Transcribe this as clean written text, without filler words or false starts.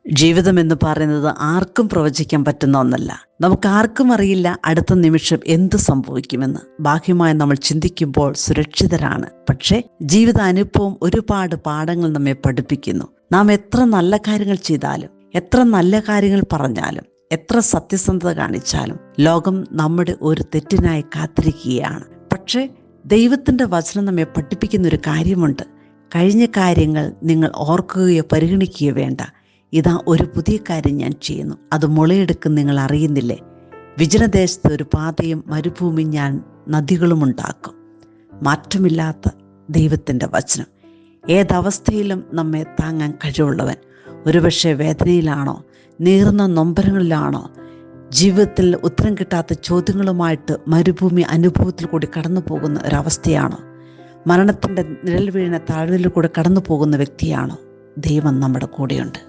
ജീവിതം എന്ന് പറയുന്നത് ആർക്കും പ്രവചിക്കാൻ പറ്റുന്ന ഒന്നല്ല. നമുക്കാർക്കും അറിയില്ല അടുത്ത നിമിഷം എന്ത് സംഭവിക്കുമെന്ന്. ബാഹ്യമായി നമ്മൾ ചിന്തിക്കുമ്പോൾ സുരക്ഷിതരാണ്. പക്ഷേ ജീവിതാനുഭവം ഒരുപാട് പാഠങ്ങൾ നമ്മെ പഠിപ്പിക്കുന്നു. നാം എത്ര നല്ല കാര്യങ്ങൾ ചെയ്താലും, എത്ര നല്ല കാര്യങ്ങൾ പറഞ്ഞാലും, എത്ര സത്യസന്ധത കാണിച്ചാലും ലോകം നമ്മുടെ ഒരു തെറ്റിനായി കാത്തിരിക്കുകയാണ്. പക്ഷേ ദൈവത്തിൻ്റെ വചനം നമ്മെ പഠിപ്പിക്കുന്ന ഒരു കാര്യമുണ്ട്. കഴിഞ്ഞ കാര്യങ്ങൾ നിങ്ങൾ ഓർക്കുകയോ പരിഗണിക്കുകയോ വേണ്ട. ഇതാ ഒരു പുതിയ കാര്യം ഞാൻ ചെയ്യുന്നു, അത് മുളയെടുക്കും നിങ്ങൾ അറിയുന്നില്ലേ. വിജനദേശത്ത് ഒരു പാതയും മരുഭൂമി ഞാൻ നദികളും ഉണ്ടാക്കും. മാറ്റമില്ലാത്ത ദൈവത്തിൻ്റെ വചനം ഏതവസ്ഥയിലും നമ്മെ താങ്ങാൻ കഴിവുള്ളവൻ. ഒരുപക്ഷെ വേദനയിലാണോ, നീറുന്ന നൊമ്പരങ്ങളിലാണോ, ജീവിതത്തിൽ ഉത്തരം കിട്ടാത്ത ചോദ്യങ്ങളുമായിട്ട് മരുഭൂമി അനുഭവത്തിൽ കൂടി കടന്നു പോകുന്ന ഒരവസ്ഥയാണോ, മരണത്തിൻ്റെ നിഴൽ വീഴുന്ന താഴ്വരയിൽ കൂടെ കടന്നു പോകുന്ന വ്യക്തിയാണോ, ദൈവം നമ്മുടെ കൂടെയുണ്ട്.